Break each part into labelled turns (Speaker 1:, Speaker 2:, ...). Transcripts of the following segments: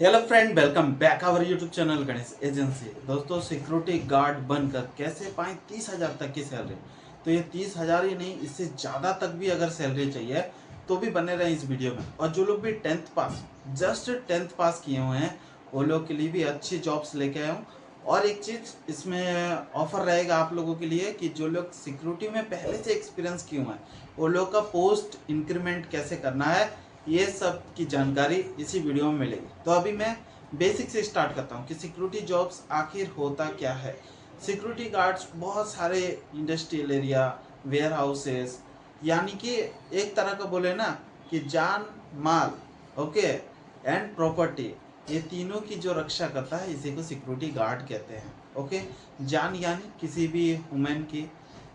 Speaker 1: Hello friend, welcome back our YouTube channel Ganesh agency. दोस्तों, security guard बनकर कैसे पाएं 30,000 तक की सैलरी। तो ये 30,000 ही नहीं, इससे ज़्यादा तक भी अगर सैलरी चाहिए तो भी बने रहे इस वीडियो में। और जो लोग भी 10th पास, जस्ट 10th पास किए हुए हैं, वो लोग के लिए भी अच्छी जॉब्स लेके आया हूँ। और एक चीज़ इसमें ऑफर रहेगा आप लोगों के लिए कि जो लोग सिक्योरिटी में पहले से एक्सपीरियंस किए हुए हैं, वो लोग का पोस्ट इंक्रीमेंट कैसे करना है, ये सब की जानकारी इसी वीडियो में मिलेगी। तो अभी मैं बेसिक से स्टार्ट करता हूँ कि सिक्योरिटी जॉब्स आखिर होता क्या है। सिक्योरिटी गार्ड्स बहुत सारे इंडस्ट्रियल एरिया, वेयर हाउसेस, यानी कि एक तरह का बोले ना कि जान माल, ओके, एंड प्रॉपर्टी, ये तीनों की जो रक्षा करता है इसी को सिक्योरिटी गार्ड कहते हैं। ओके, जान यानी किसी भी वुमेन की,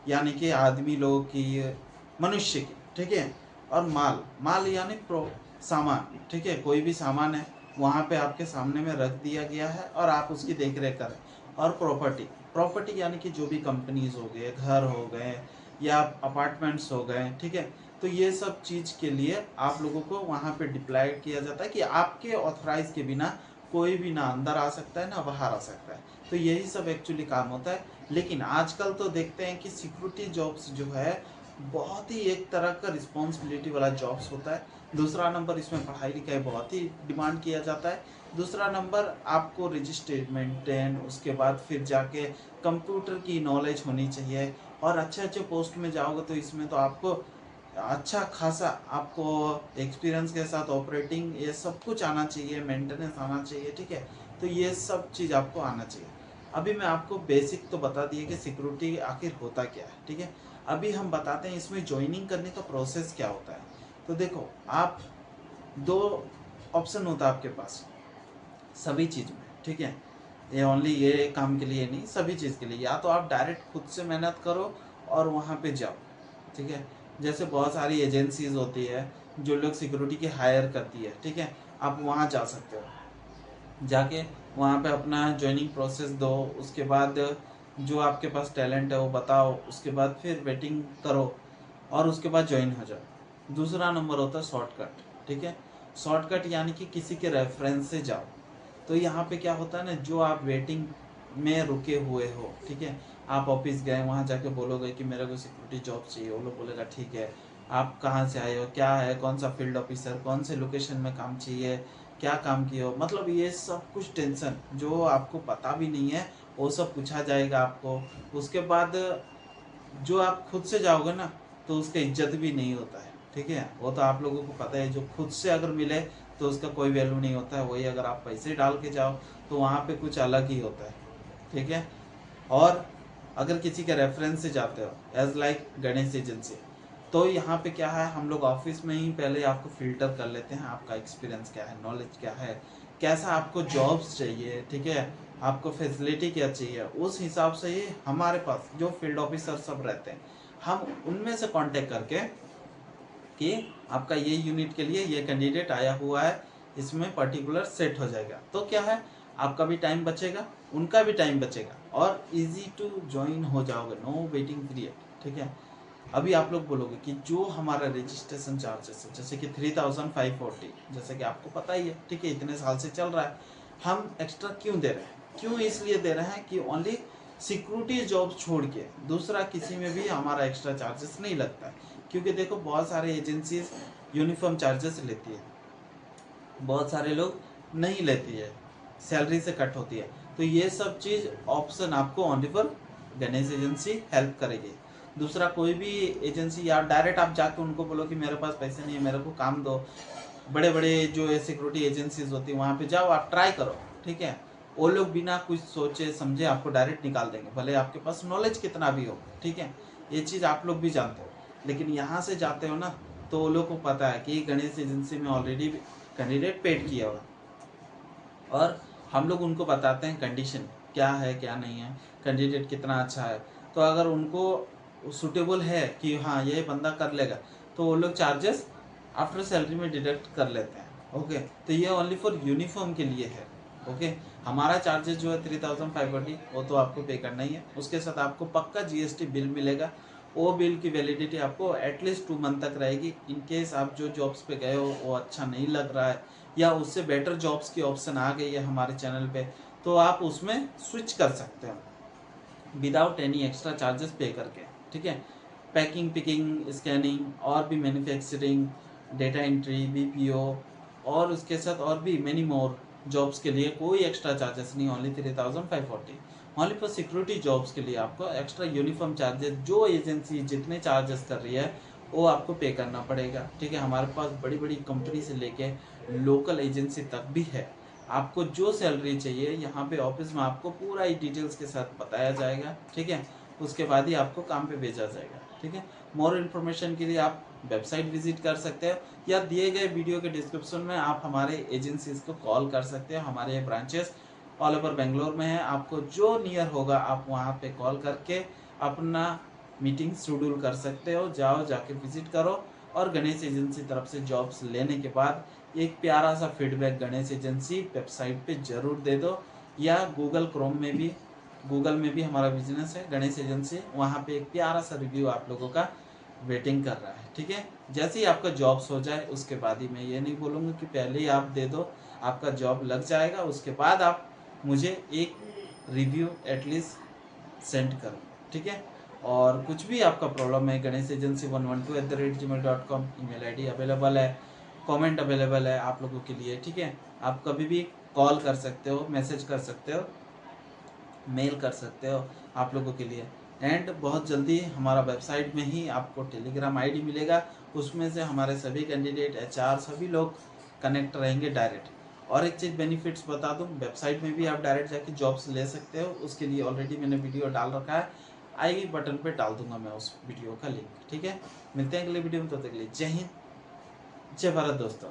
Speaker 1: यानी कि आदमी लोगों की, मनुष्य की, ठीक है। और माल, माल यानी प्रो सामान, ठीक है। कोई भी सामान है वहाँ पे आपके सामने में रख दिया गया है और आप उसकी देख रेख करें। और प्रॉपर्टी, प्रॉपर्टी यानी कि जो भी कंपनीज हो गए, घर हो गए या अपार्टमेंट्स हो गए, ठीक है। तो ये सब चीज़ के लिए आप लोगों को वहाँ पे डिप्लॉय किया जाता है कि आपके ऑथराइज के बिना कोई भी ना अंदर आ सकता है ना बाहर आ सकता है। तो यही सब एक्चुअली काम होता है। लेकिन आजकल तो देखते हैं कि सिक्योरिटी जॉब्स जो है बहुत ही एक तरह का रिस्पॉन्सिबिलिटी वाला जॉब्स होता है। दूसरा नंबर, इसमें पढ़ाई लिखाई बहुत ही डिमांड किया जाता है। दूसरा नंबर, आपको रजिस्टर्ड मेंटेन, उसके बाद फिर जाके कंप्यूटर की नॉलेज होनी चाहिए। और अच्छे अच्छे पोस्ट में जाओगे तो इसमें तो आपको अच्छा खासा आपको एक्सपीरियंस के साथ ऑपरेटिंग ये सब कुछ आना चाहिए, मेंटेनेंस आना चाहिए, ठीक है। तो ये सब चीज़ आपको आना चाहिए। अभी मैं आपको बेसिक तो बता दिए कि सिक्योरिटी आखिर होता क्या है, ठीक है। अभी हम बताते हैं इसमें ज्वाइनिंग करने का प्रोसेस क्या होता है। तो देखो, आप दो ऑप्शन होता है आपके पास सभी चीज़ में, ठीक है। ये ओनली ये काम के लिए नहीं, सभी चीज़ के लिए। या तो आप डायरेक्ट खुद से मेहनत करो और वहाँ पे जाओ, ठीक है। जैसे बहुत सारी एजेंसीज होती है जो लोग सिक्योरिटी की हायर करती है, ठीक है। आप वहाँ जा सकते हो, जाके वहाँ पे अपना ज्वाइनिंग प्रोसेस दो। उसके बाद जो आपके पास टैलेंट है वो बताओ, उसके बाद फिर वेटिंग करो और उसके बाद ज्वाइन हो जाओ। दूसरा नंबर होता है शॉर्टकट, ठीक है। शॉर्टकट यानी कि किसी के रेफरेंस से जाओ। तो यहाँ पे क्या होता है ना, जो आप वेटिंग में रुके हुए हो, ठीक है, आप ऑफिस गए, वहाँ जाके बोलोगे कि मेरे को सिक्योरिटी जॉब चाहिए, वो लोग बोलेगा ठीक है। आप कहाँ से आए हो, क्या है, कौन सा फील्ड ऑफिसर, कौन से लोकेशन में काम चाहिए, क्या काम किए हो, मतलब ये सब कुछ टेंशन जो आपको पता भी नहीं है वो सब पूछा जाएगा आपको। उसके बाद जो आप खुद से जाओगे ना तो उसका इज्जत भी नहीं होता है, ठीक है। वो तो आप लोगों को पता है, जो खुद से अगर मिले तो उसका कोई वैल्यू नहीं होता है। वही अगर आप पैसे डाल के जाओ तो वहाँ पे कुछ अलग ही होता है, ठीक है। और अगर किसी के रेफरेंस से जाते हो एज लाइक गणेश एजेंसी, तो यहाँ पे क्या है, हम लोग ऑफिस में ही पहले आपको फिल्टर कर लेते हैं, आपका एक्सपीरियंस क्या है, नॉलेज क्या है, कैसा आपको जॉब्स चाहिए, ठीक है, आपको फैसिलिटी क्या चाहिए। उस हिसाब से ही हमारे पास जो फील्ड ऑफिसर सब रहते हैं, हम उनमें से कांटेक्ट करके कि आपका ये यूनिट के लिए ये कैंडिडेट आया हुआ है, इसमें पर्टिकुलर सेट हो जाएगा। तो क्या है, आपका भी टाइम बचेगा, उनका भी टाइम बचेगा और इजी टू ज्वाइन हो जाओगे, नो वेटिंग पीरियड, ठीक है। अभी आप लोग बोलोगे कि जो हमारा रजिस्ट्रेशन चार्जेस है जैसे कि 3,540, जैसे कि आपको पता ही है, ठीक है, इतने साल से चल रहा है, हम एक्स्ट्रा क्यों दे रहे हैं? क्यों इसलिए दे रहे हैं कि ओनली सिक्योरिटी जॉब छोड़ के दूसरा किसी में भी हमारा एक्स्ट्रा चार्जेस नहीं लगता है। क्योंकि देखो, बहुत सारे एजेंसीज यूनिफॉर्म चार्जेस लेती है, बहुत सारे लोग नहीं लेती है, सैलरी से कट होती है। तो ये सब चीज़ ऑप्शन आपको only for Ganesh agency help करेगी। दूसरा कोई भी एजेंसी, या डायरेक्ट आप जाके उनको बोलो कि मेरे पास पैसे नहीं है, मेरे को काम दो। बड़े बड़े जो सिक्योरिटी एजेंसीज होती है वहाँ पे जाओ, आप ट्राई करो, ठीक है। वो लोग बिना कुछ सोचे समझे आपको डायरेक्ट निकाल देंगे, भले आपके पास नॉलेज कितना भी हो, ठीक है। ये चीज़ आप लोग भी जानते हो। लेकिन यहाँ से जाते हो ना तो वो लोग को पता है कि गणेश एजेंसी में ऑलरेडी कैंडिडेट पेड किया हुआ, और हम लोग उनको बताते हैं कंडीशन क्या है क्या नहीं है, कैंडिडेट कितना अच्छा है। तो अगर उनको सूटेबल है कि हाँ ये बंदा कर लेगा, तो वो लोग चार्जेस आफ्टर सैलरी में डिडक्ट कर लेते हैं। ओके, तो ये ओनली फॉर यूनिफॉर्म के लिए है। ओके, हमारा चार्जेस जो है 3,540, वो तो आपको पे करना ही है। उसके साथ आपको पक्का जीएसटी बिल मिलेगा। वो बिल की वैलिडिटी आपको एटलीस्ट 2 मंथ तक रहेगी। इन केस आप जो जॉब्स पे गए हो वो अच्छा नहीं लग रहा है, या उससे बेटर जॉब्स की ऑप्शन आ गई है हमारे चैनल पे, तो आप उसमें स्विच कर सकते हो विदाउट एनी एक्स्ट्रा चार्जेस पे करके, ठीक है। पैकिंग, पिकिंग, स्कैनिंग और भी मैन्युफैक्चरिंग, डेटा एंट्री, बीपीओ और उसके साथ और भी मैनी मोर जॉब्स के लिए कोई एक्स्ट्रा चार्जेस नहीं, only 3540। Only for security jobs के लिए आपको एक्स्ट्रा यूनिफॉर्म चार्जेस जो एजेंसी जितने चार्जेस कर रही है वो आपको पे करना पड़ेगा, ठीक है। हमारे पास बड़ी बड़ी कंपनी से लेके लोकल एजेंसी तक भी है। आपको जो सैलरी चाहिए यहाँ पे ऑफिस में आपको पूरा ही डिटेल्स के साथ बताया जाएगा, ठीक है। उसके बाद ही आपको काम पे भेजा जाएगा, ठीक है। मोर इन्फॉर्मेशन के लिए आप वेबसाइट विजिट कर सकते हो या दिए गए वीडियो के डिस्क्रिप्शन में आप हमारे एजेंसीज को कॉल कर सकते हो। हमारे ब्रांचेस ऑल ओवर बेंगलोर में है, आपको जो नियर होगा आप वहाँ पे कॉल करके अपना मीटिंग शेड्यूल कर सकते हो। जाओ, जाके विजिट करो और गणेश एजेंसी तरफ से जॉब्स लेने के बाद एक प्यारा सा फीडबैक गणेश एजेंसी वेबसाइट पे जरूर दे दो, या गूगल में भी हमारा बिजनेस है गणेश एजेंसी, वहाँ पे एक प्यारा सा रिव्यू आप लोगों का वेटिंग कर रहा है, ठीक है। जैसे ही आपका जॉब्स हो जाए उसके बाद ही, मैं ये नहीं बोलूँगा कि पहले ही आप दे दो, आपका जॉब लग जाएगा उसके बाद आप मुझे एक रिव्यू एटलीस्ट सेंड करो, ठीक है। और कुछ भी आपका प्रॉब्लम है, Ganesh agency 112@gmail.com email ID available है, कमेंट अवेलेबल है आप लोगों के लिए, ठीक है। आप कभी भी कॉल कर सकते हो, मैसेज कर सकते हो, मेल कर सकते हो आप लोगों के लिए। एंड बहुत जल्दी हमारा वेबसाइट में ही आपको टेलीग्राम आईडी मिलेगा, उसमें से हमारे सभी कैंडिडेट, एचआर सभी लोग कनेक्ट रहेंगे डायरेक्ट। और एक चीज़ बेनिफिट्स बता दूं, वेबसाइट में भी आप डायरेक्ट जाके जॉब्स ले सकते हो, उसके लिए ऑलरेडी मैंने वीडियो डाल रखा है, आई बटन पे डाल दूंगा मैं उस वीडियो का लिंक, ठीक है। मिलते हैं अगले वीडियो में, तब तक के लिए जय हिंद, जय भारत दोस्तों।